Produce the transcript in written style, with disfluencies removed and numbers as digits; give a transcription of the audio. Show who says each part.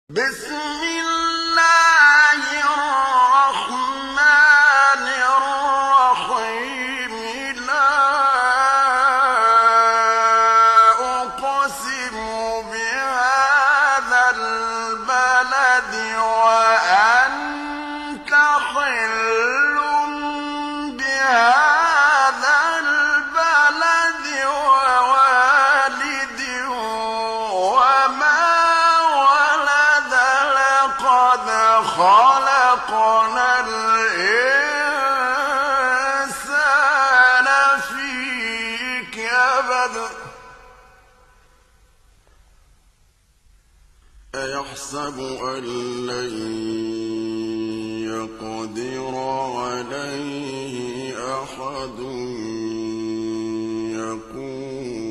Speaker 1: بسم الله الرحمن الرحيم لا أقسم بهذا البلد وأنت حل بهذا البلد ووالد وما لقد خلقنا الإنسان في كبد أيحسب أن لن يقدر عليه أحد يقول